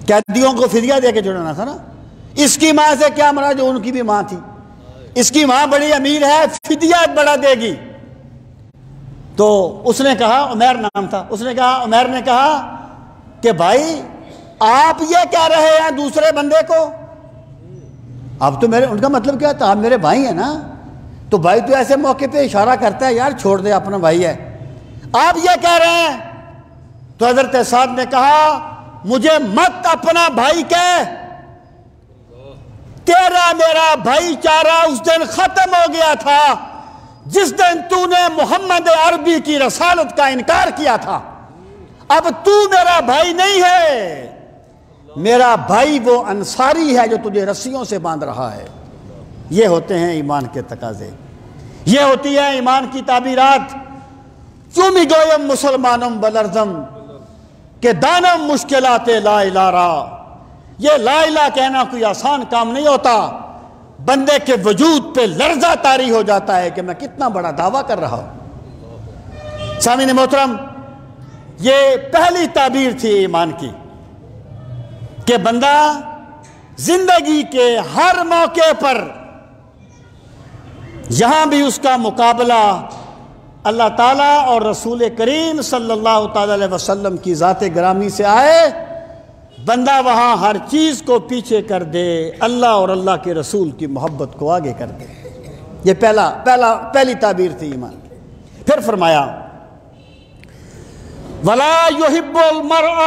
قیدیوں کو فدیہ دے کے چھوڑنا تھا نا۔ اس کی ماں سے کیا مراد، جو ان کی بھی ماں تھی، اس کی ماں بڑی امیر ہے، فدیہ بڑا دے گی۔ تو اس نے کہا، عمیر نام تھا، اس نے کہا، عمیر نے کہا کہ بھائی آپ یہ کہہ رہے ہیں دوسرے بندے کو، اب تو ان کا مطلب کیا تھا، آپ میرے بھائی ہیں نا، تو بھائی تو ایسے موقع پہ اشارہ کرتا ہے یار چھوڑ دے، اپنا بھائی ہے، آپ یہ کہہ رہے ہیں۔ تو حضرت سعد نے کہا مجھے مت اپنا بھائی کہہ، تیرا میرا بھائی چارہ اس دن ختم ہو گیا تھا جس دن تو نے محمد عربی کی رسالت کا انکار کیا تھا۔ اب تو میرا بھائی نہیں ہے، میرا بھائی وہ انصاری ہے جو تجھے رسیوں سے باندھ رہا ہے۔ یہ ہوتے ہیں ایمان کے تقاضے، یہ ہوتی ہے ایمان کی تعبیرات۔ چومی گویم مسلمانم بلرزم کہ دانم مشکلات لا الہ را۔ یہ لا الہ کہنا کوئی آسان کام نہیں ہوتا، بندے کے وجود پہ لرزہ طاری ہو جاتا ہے کہ میں کتنا بڑا دعویٰ کر رہا ہوں۔ سامعین محترم، یہ پہلی تعبیر تھی ایمان کی کہ بندہ زندگی کے ہر موقع پر جہاں بھی اس کا مقابلہ اللہ تعالیٰ اور رسول کریم صلی اللہ تعالیٰ علیہ وسلم کی ذات گرامی سے آئے، بندہ وہاں ہر چیز کو پیچھے کر دے، اللہ اور اللہ کے رسول کی محبت کو آگے کر دے۔ یہ پہلی تعبیر تھی ایمان کی۔ پھر فرمایا وَلَا يُحِبُّ الْمَرْءَ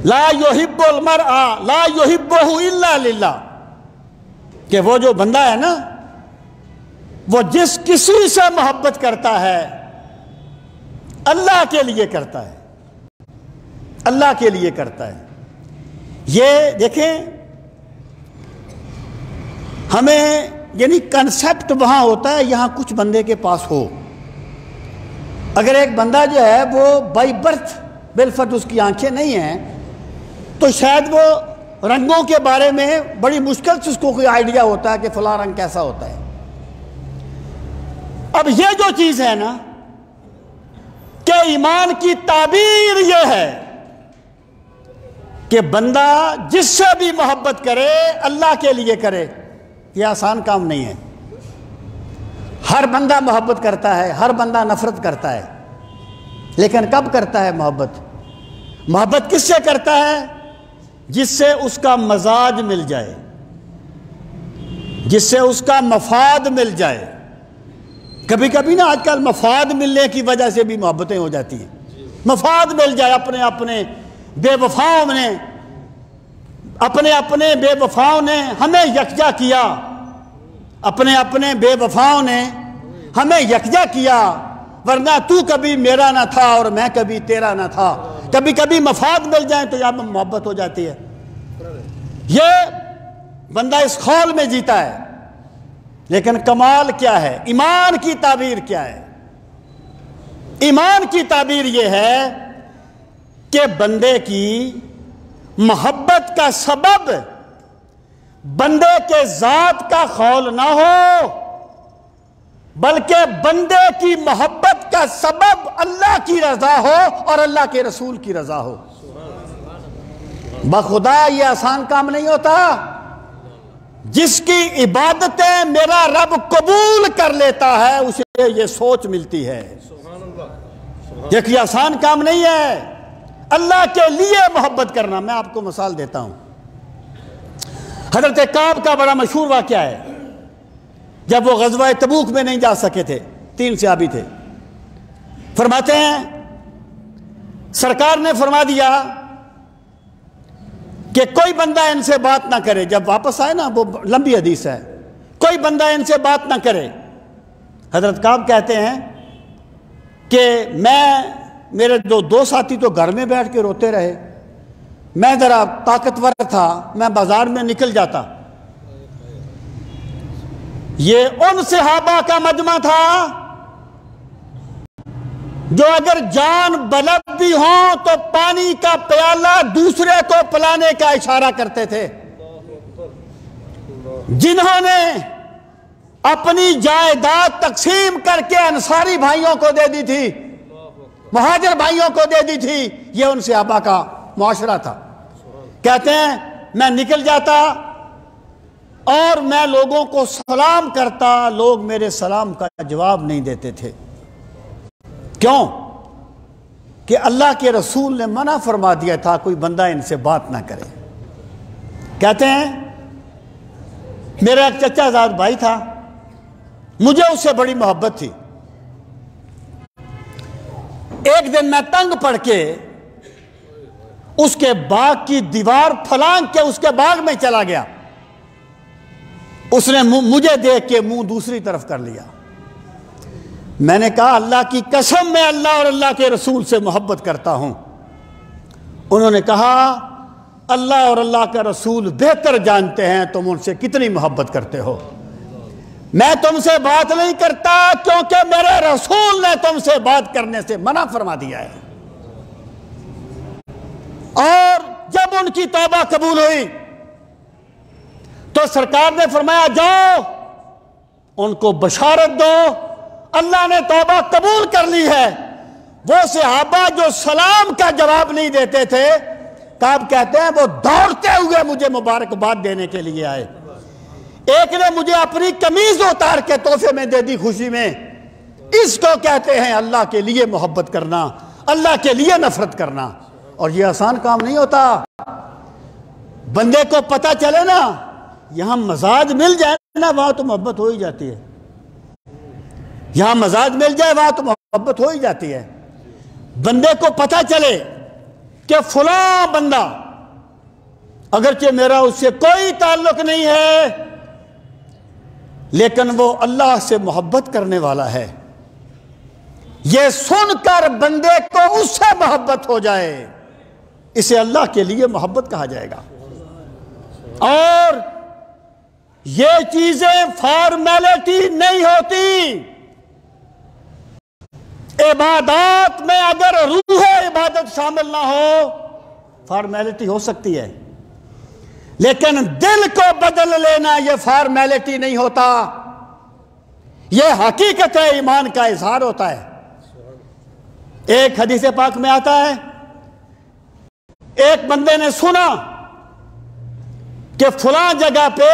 لَا يُحِبُّ الْمَرْءَ لَا يُحِبُّهُ إِلَّا لِلَّهِ، کہ وہ جو بندہ ہے نا، وہ جس کسی سے محبت کرتا ہے اللہ کے لیے کرتا ہے، اللہ کے لیے کرتا ہے۔ یہ دیکھیں، ہمیں یعنی کنسپٹ وہاں ہوتا ہے یہاں کچھ بندے کے پاس ہو۔ اگر ایک بندہ جو ہے وہ بائی برتھ بالفرض اس کی آنکھیں نہیں ہیں تو شاید وہ رنگوں کے بارے میں بڑی مشکل سے اس کو کوئی آئیڈیا ہوتا ہے کہ فلاں رنگ کیسا ہوتا ہے۔ اب یہ جو چیز ہے نا کہ ایمان کی تعبیر یہ ہے کہ بندہ جس سے بھی محبت کرے اللہ کے لیے کرے، یہ آسان کام نہیں ہے۔ ہر بندہ محبت کرتا ہے، ہر بندہ نفرت کرتا ہے، لیکن کب کرتا ہے محبت؟ محبت کس سے کرتا ہے؟ جس سے اس کا مزاج مل جائے، جس سے اس کا مفاد مل جائے۔ کبھی کبھی نا آج کل مفاد ملنے کی وجہ سے بھی محبتیں ہو جاتی ہیں۔ مفاد مل جائے، اپنے بے وفاؤں نے اپنے بے وفاؤں نے ہمیں یکجا کیا، اپنے بے وفاؤں نے ہمیں یکجا کیا، ورنہ تو کبھی میرا نہ تھا اور میں کبھی تیرا نہ تھا۔ کبھی کبھی مفاد مل جائیں تو یہاں محبت ہو جاتی ہے۔ یہ بندہ اس خول میں جیتا ہے، لیکن کمال کیا ہے؟ ایمان کی تعبیر کیا ہے؟ ایمان کی تعبیر یہ ہے کہ بندے کی محبت کا سبب بندے کے ذات کا خول نہ ہو، بلکہ بندے کی محبت کا سبب اللہ کی رضا ہو اور اللہ کے رسول کی رضا ہو۔ بخدا یہ آسان کام نہیں ہوتا۔ جس کی عبادتیں میرا رب قبول کر لیتا ہے اسے یہ سوچ ملتی ہے۔ یہ آسان کام نہیں ہے اللہ کے لیے محبت کرنا۔ میں آپ کو مثال دیتا ہوں، حضرت کعب کا بڑا مشہور واقعہ ہے۔ جب وہ غزوہ تبوک میں نہیں جا سکے تھے، 3 صحابی تھے، فرماتے ہیں سرکار نے فرما دیا کہ کوئی بندہ ان سے بات نہ کرے۔ جب واپس آئے نا، وہ لمبی حدیث ہے، کوئی بندہ ان سے بات نہ کرے۔ حضرت کعب کہتے ہیں کہ میرے 2 ساتھی تو گھر میں بیٹھ کے روتے رہے، میں ذرا طاقتور تھا، میں بازار میں نکل جاتا۔ یہ ان صحابہ کا مجمع تھا جو اگر جان بلد بھی ہوں تو پانی کا پیالہ دوسرے کو پلانے کا اشارہ کرتے تھے، جنہوں نے اپنی جائیداد تقسیم کر کے انصاری بھائیوں کو دے دی تھی، مہاجر بھائیوں کو دے دی تھی۔ یہ ان صحابہ کا معاشرہ تھا۔ کہتے ہیں میں نکل جاتا اور میں لوگوں کو سلام کرتا، لوگ میرے سلام کا جواب نہیں دیتے تھے۔ کیوں؟ کہ اللہ کے رسول نے منع فرما دیا تھا کوئی بندہ ان سے بات نہ کرے۔ کہتے ہیں میرا ایک چچا زاد بھائی تھا، مجھے اس سے بڑی محبت تھی۔ ایک دن میں تنگ پڑ کے اس کے باغ کی دیوار پھلانگ کے اس کے باغ میں چلا گیا۔ اس نے مجھے دیکھ کے منہ دوسری طرف کر لیا۔ میں نے کہا اللہ کی قسم میں اللہ اور اللہ کے رسول سے محبت کرتا ہوں، انہوں نے کہا اللہ اور اللہ کا رسول بہتر جانتے ہیں تم ان سے کتنی محبت کرتے ہو، میں تم سے بات نہیں کرتا کیونکہ میرے رسول نے تم سے بات کرنے سے منع فرما دیا ہے۔ اور جب ان کی توبہ قبول ہوئی تو سرکار نے فرمایا جاؤ ان کو بشارت دو، اللہ نے توبہ قبول کر لی ہے۔ وہ صحابہ جو سلام کا جواب نہیں دیتے تھے، کعب کہتے ہیں وہ دوڑتے ہوئے مجھے مبارکباد دینے کے لیے آئے۔ ایک نے مجھے اپنی قمیض اتار کے تحفے میں دے دی خوشی میں۔ اس کو کہتے ہیں اللہ کے لیے محبت کرنا، اللہ کے لیے نفرت کرنا۔ اور یہ آسان کام نہیں ہوتا۔ بندے کو پتہ چلے نا، یہاں مزاج مل جائے نا، وہاں تو محبت ہو ہی جاتی ہے۔ یہاں مزاج مل جائے وہاں تو محبت ہو ہی جاتی ہے۔ بندے کو پتہ چلے کہ فلاں بندہ اگرچہ میرا اس سے کوئی تعلق نہیں ہے لیکن وہ اللہ سے محبت کرنے والا ہے، یہ سن کر بندے کو اس سے محبت ہو جائے، اسے اللہ کے لیے محبت کہا جائے گا۔ اور یہ چیزیں فارمیلٹی نہیں ہوتی۔ عبادات میں اگر روح عبادت شامل نہ ہو فارمیلٹی ہو سکتی ہے، لیکن دل کو بدل لینا یہ فارمیلٹی نہیں ہوتا، یہ حقیقت ایمان کا اظہار ہوتا ہے۔ ایک حدیث پاک میں آتا ہے، ایک بندے نے سنا کہ فلاں جگہ پہ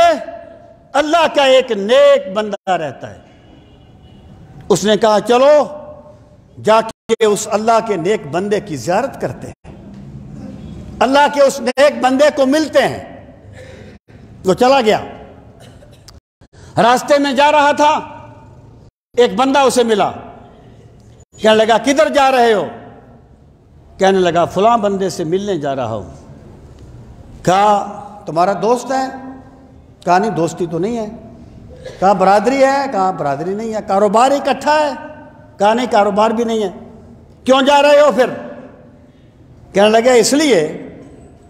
اللہ کا ایک نیک بندہ رہتا ہے۔ اس نے کہا چلو جا کے اس اللہ کے نیک بندے کی زیارت کرتے ہیں، اللہ کے اس نیک بندے کو ملتے ہیں۔ وہ چلا گیا، راستے میں جا رہا تھا، ایک بندہ اسے ملا، کہنے لگا کدھر جا رہے ہو؟ کہنے لگا فلاں بندے سے ملنے جا رہا ہوں۔ کہا تمہارا دوست ہے؟ کہا نہیں دوستی تو نہیں ہے۔ کہا برادری ہے؟ کہا برادری نہیں ہے۔ کاروبار اکٹھا ہے؟ کہا نہیں کاروبار بھی نہیں ہے۔ کیوں جا رہے ہو پھر؟ کہنے لگا اس لیے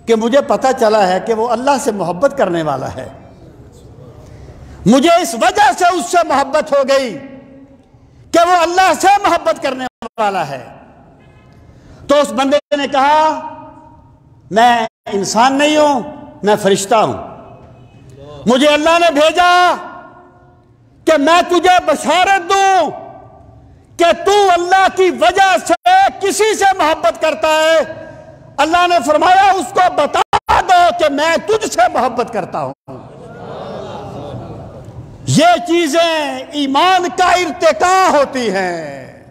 کہ مجھے پتہ چلا ہے کہ وہ اللہ سے محبت کرنے والا ہے، مجھے اس وجہ سے اس سے محبت ہو گئی کہ وہ اللہ سے محبت کرنے والا ہے۔ تو اس بندے نے کہا میں انسان نہیں ہوں، میں فرشتہ ہوں، مجھے اللہ نے بھیجا کہ میں تجھے بشارت دوں کہ تو اللہ کی وجہ سے کسی سے محبت کرتا ہے، اللہ نے فرمایا اس کو بتا دو کہ میں تجھ سے محبت کرتا ہوں۔ یہ چیزیں ایمان کا ارتقاء ہوتی ہیں،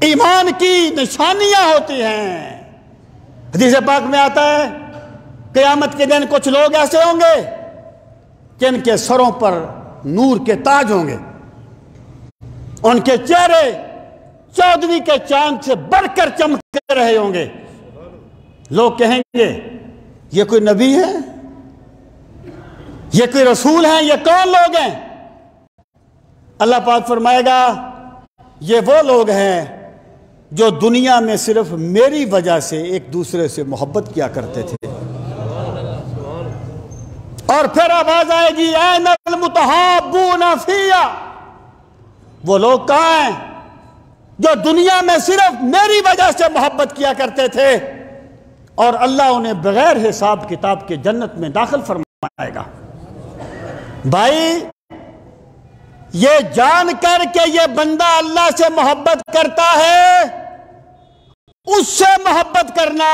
ایمان کی نشانیاں ہوتی ہیں۔ حدیث پاک میں آتا ہے قیامت کے دن کچھ لوگ ایسے ہوں گے کہ ان کے سروں پر نور کے تاج ہوں گے، ان کے چہرے چودھویں کے چاند سے بڑھ کر چمک رہے ہوں گے۔ لوگ کہیں گے یہ کوئی نبی ہے، یہ کوئی رسول ہیں، یہ کون لوگ ہیں؟ اللہ پاک فرمائے گا یہ وہ لوگ ہیں جو دنیا میں صرف میری وجہ سے ایک دوسرے سے محبت کیا کرتے تھے۔ اور پھر آواز آئے گی این المتحابون فیہ، وہ لوگ کہاں ہیں جو دنیا میں صرف میری وجہ سے محبت کیا کرتے تھے، اور اللہ انہیں بغیر حساب کتاب کے جنت میں داخل فرمائے گا۔ بھائی یہ جان کر کہ یہ بندہ اللہ سے محبت کرتا ہے، اس سے محبت کرنا،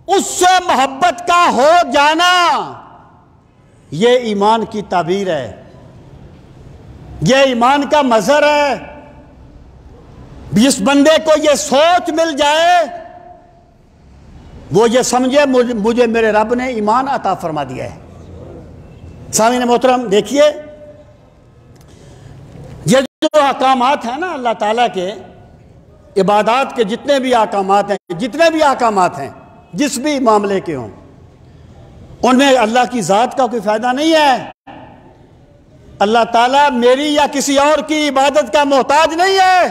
اس سے محبت کا ہو جانا، یہ ایمان کی تعبیر ہے، یہ ایمان کا مظہر ہے۔ جس بندے کو یہ سوچ مل جائے وہ یہ سمجھے مجھے میرے رب نے ایمان عطا فرما دیا ہے۔ سامعین محترم دیکھیے، یہ جو احکامات ہیں نا اللہ تعالیٰ کے، عبادات کے جتنے بھی احکامات ہیں، جس بھی معاملے کے ہوں، ان میں اللہ کی ذات کا کوئی فائدہ نہیں ہے۔ اللہ تعالیٰ میری یا کسی اور کی عبادت کا محتاج نہیں ہے،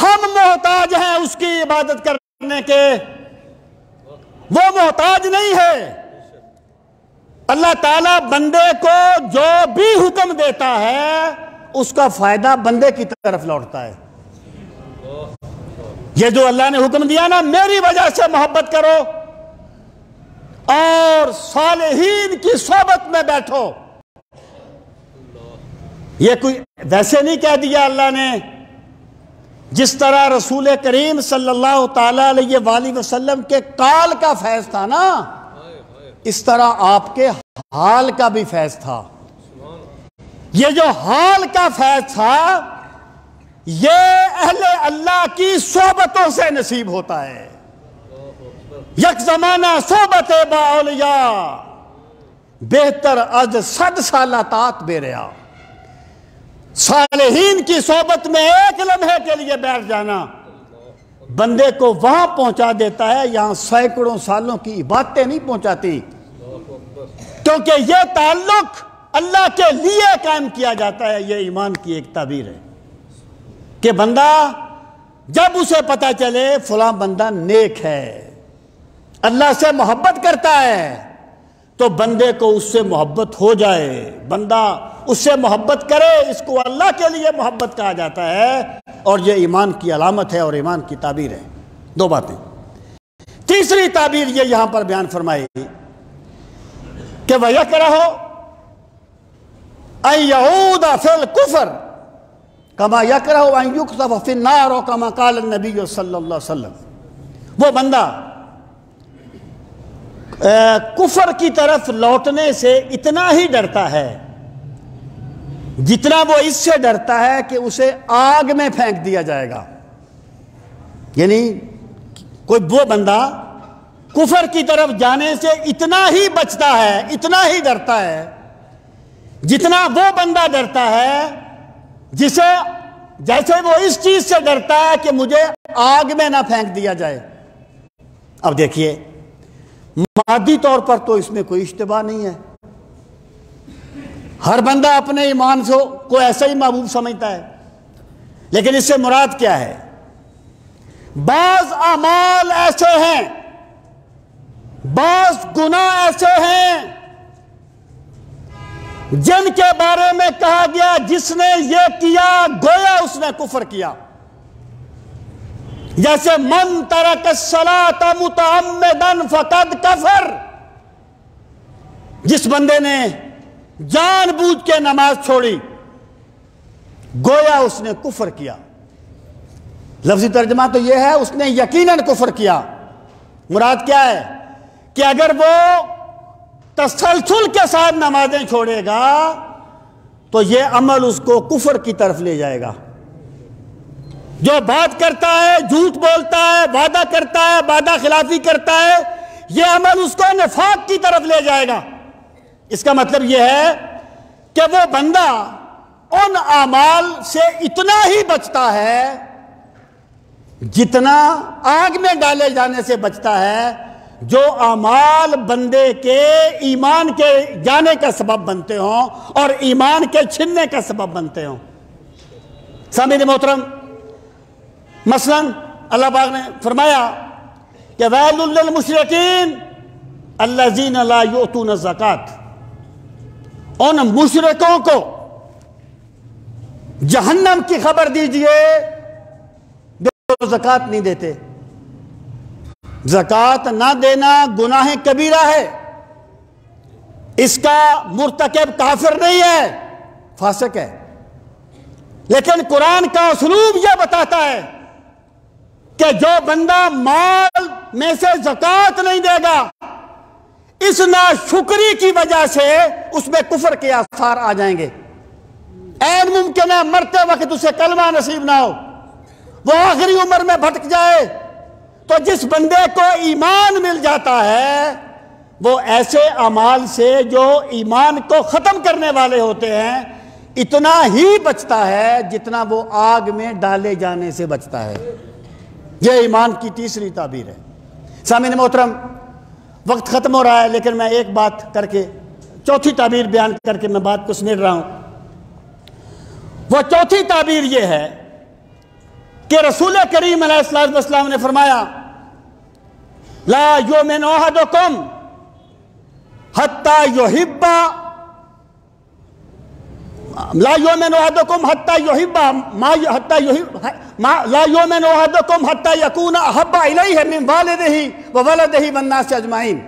ہم محتاج ہیں اس کی عبادت کرنے کرنے کے وہ محتاج نہیں ہے۔ اللہ تعالیٰ بندے کو جو بھی حکم دیتا ہے اس کا فائدہ بندے کی طرف لوٹتا ہے۔ یہ جو اللہ نے حکم دیا نا، میری وجہ سے محبت کرو اور صالحین کی صحبت میں بیٹھو، یہ کوئی ویسے نہیں کہہ دیا اللہ نے۔ جس طرح رسول کریم صلی اللہ تعالی علیہ وآلہ وسلم کے قال کا فیض تھا نا، اس طرح آپ کے حال کا بھی فیض تھا۔ یہ جو حال کا فیض تھا یہ اہل اللہ کی صحبتوں سے نصیب ہوتا ہے۔ یک زمانہ صحبت با اولیاء بہتر از 100 سالہ طاعت بے ریا۔ صالحین کی صحبت میں ایک لمحے کے لیے بیٹھ جانا بندے کو وہاں پہنچا دیتا ہے، یہاں سینکڑوں سالوں کی باتیں نہیں پہنچاتی، کیونکہ یہ تعلق اللہ کے لیے قائم کیا جاتا ہے۔ یہ ایمان کی ایک تعبیر ہے کہ بندہ جب اسے پتہ چلے فلاں بندہ نیک ہے، اللہ سے محبت کرتا ہے، تو بندے کو اس سے محبت ہو جائے، بندہ اس سے محبت کرے، اس کو اللہ کے لیے محبت کہا جاتا ہے، اور یہ ایمان کی علامت ہے اور ایمان کی تعبیر ہے۔ دو باتیں۔ تیسری تعبیر یہ یہاں پر بیان فرمائی کہ وَيَكْرَهُ أَن يَعُودَ فِي الْكُفْرِ كَمَا يَكْرَهُ أَن يُقْذَفَ فِي النَّارِ كَمَا قَالَ النَّبِيُّ صلی اللہ علیہ وسلم۔ وہ بندہ کفر کی طرف لوٹنے سے اتنا ہی ڈرتا ہے جتنا وہ اس سے ڈرتا ہے کہ اسے آگ میں پھینک دیا جائے گا۔ یعنی کوئی وہ بندہ کفر کی طرف جانے سے اتنا ہی بچتا ہے، اتنا ہی ڈرتا ہے جتنا وہ بندہ ڈرتا ہے جیسے وہ اس چیز سے ڈرتا ہے کہ مجھے آگ میں نہ پھینک دیا جائے۔ اب دیکھیے، مادی طور پر تو اس میں کوئی اشتباہ نہیں ہے، ہر بندہ اپنے ایمان کو ایسا ہی محبوب سمجھتا ہے، لیکن اس سے مراد کیا ہے؟ بعض اعمال ایسے ہیں، بعض گناہ ایسے ہیں جن کے بارے میں کہا گیا جس نے یہ کیا گویا اس نے کفر کیا۔ جیسے من ترک الصلاۃ متعمدا فقد کفر، جس بندے نے جان بوجھ کے نماز چھوڑی گویا اس نے کفر کیا۔ لفظی ترجمہ تو یہ ہے اس نے یقیناً کفر کیا۔ مراد کیا ہے کہ اگر وہ تسلسل کے ساتھ نمازیں چھوڑے گا تو یہ عمل اس کو کفر کی طرف لے جائے گا۔ جو بات کرتا ہے، جھوٹ بولتا ہے، وعدہ کرتا ہے، وعدہ خلافی کرتا ہے، یہ عمل اس کو نفاق کی طرف لے جائے گا۔ اس کا مطلب یہ ہے کہ وہ بندہ ان اعمال سے اتنا ہی بچتا ہے جتنا آگ میں ڈالے جانے سے بچتا ہے، جو اعمال بندے کے ایمان کے جانے کا سبب بنتے ہوں اور ایمان کے چھننے کا سبب بنتے ہوں۔ سامعین محترم، مثلا اللہ پاک نے فرمایا کہ وَيْلٌ لِّلْمُشْرِكِينَ الَّذِينَ لَا يُؤْتُونَ الزَّكَاةَ، ان مشرکوں کو جہنم کی خبر دیجئے جو زکوٰۃ نہیں دیتے۔ زکوٰۃ نہ دینا گناہ کبیرہ ہے، اس کا مرتکب کافر نہیں ہے، فاسق ہے، لیکن قرآن کا اسلوب یہ بتاتا ہے کہ جو بندہ مال میں سے زکوٰۃ نہیں دے گا، اس ناشکری کی وجہ سے اس میں کفر کے آثار آ جائیں گے۔ عین ممکن ہے مرتے وقت اسے کلمہ نصیب نہ ہو، وہ آخری عمر میں بھٹک جائے، تو جس بندے کو ایمان مل جاتا ہے وہ ایسے اعمال سے جو ایمان کو ختم کرنے والے ہوتے ہیں اتنا ہی بچتا ہے جتنا وہ آگ میں ڈالے جانے سے بچتا ہے۔ یہ ایمان کی تیسری تعبیر ہے۔ سامعین محترم، وقت ختم ہو رہا ہے، لیکن میں ایک بات کر کے چوتھی تعبیر بیان کر کے میں بات کو سمیٹ رہا ہوں۔ وہ چوتھی تعبیر یہ ہے کہ رسول کریم علیہ السلام نے فرمایا لا یؤمن احدکم حتی یحب لا یؤمن احدکم حتی یحب لا یؤمن احدکم حتی یکون احب الیہ من والدہ وولدہ والناس اجمعین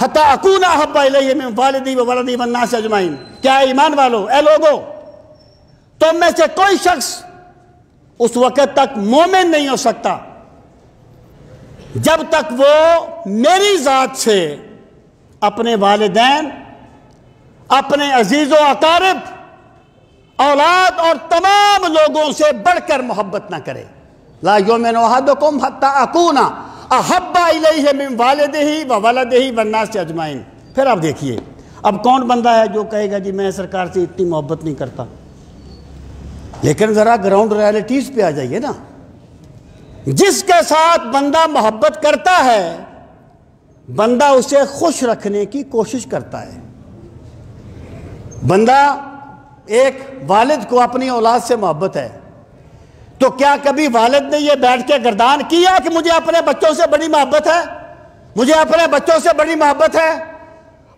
حتی اکون احب الیہ من والدہ وولدہ والناس اجمعین۔ کیا ایمان والو، اے لوگو، تم میں سے کوئی شخص اس وقت تک مومن نہیں ہو سکتا جب تک وہ میری ذات سے اپنے والدین، اپنے عزیز و اقارب، اولاد اور تمام لوگوں سے بڑھ کر محبت نہ کرے۔ لا یؤمن احدکم حتی اکون احب الیہ من والدہ وولدہ والناس اجمعین۔ پھر آپ دیکھیے اب کون بندہ ہے جو کہے گا جی میں سرکار سے اتنی محبت نہیں کرتا؟ لیکن ذرا گراؤنڈ ریالٹیز پہ آ جائیے نا۔ جس کے ساتھ بندہ محبت کرتا ہے بندہ اسے خوش رکھنے کی کوشش کرتا ہے۔ بندہ ایک والد کو اپنی اولاد سے محبت ہے تو کیا کبھی والد نے یہ بیٹھ کے گردان کیا کہ مجھے اپنے بچوں سے بڑی محبت ہے، مجھے اپنے بچوں سے بڑی محبت ہے؟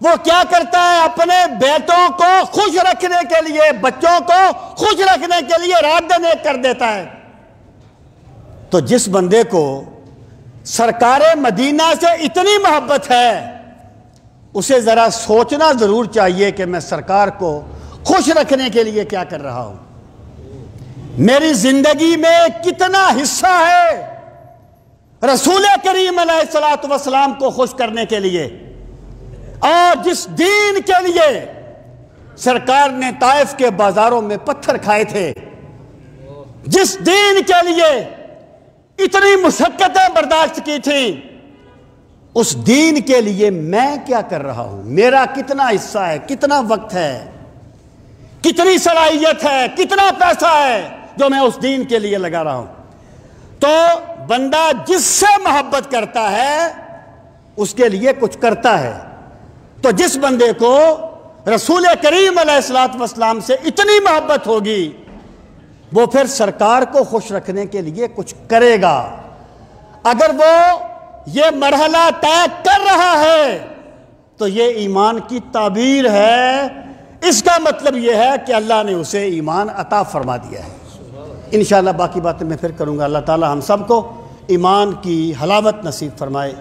وہ کیا کرتا ہے؟ اپنے بیٹوں کو خوش رکھنے کے لیے، بچوں کو خوش رکھنے کے لیے رات دن ایک کر دیتا ہے۔ تو جس بندے کو سرکار مدینہ سے اتنی محبت ہے اسے ذرا سوچنا ضرور چاہیے کہ میں سرکار کو خوش رکھنے کے لیے کیا کر رہا ہوں، میری زندگی میں کتنا حصہ ہے رسول کریم علیہ السلام کو خوش کرنے کے لیے۔ اور جس دین کے لیے سرکار نے طائف کے بازاروں میں پتھر کھائے تھے، جس دین کے لیے اتنی مشقتیں برداشت کی تھیں، اس دین کے لیے میں کیا کر رہا ہوں، میرا کتنا حصہ ہے، کتنا وقت ہے، کتنی صلاحیت ہے، کتنا پیسہ ہے جو میں اس دین کے لیے لگا رہا ہوں۔ تو بندہ جس سے محبت کرتا ہے اس کے لیے کچھ کرتا ہے۔ تو جس بندے کو رسول کریم علیہ السلام سے اتنی محبت ہوگی وہ پھر سرکار کو خوش رکھنے کے لیے کچھ کرے گا۔ اگر وہ یہ مرحلہ طے کر رہا ہے تو یہ ایمان کی تعبیر ہے۔ اس کا مطلب یہ ہے کہ اللہ نے اسے ایمان عطا فرما دیا ہے۔ انشاءاللہ باقی باتیں میں پھر کروں گا۔ اللہ تعالی ہم سب کو ایمان کی حلاوت نصیب فرمائے۔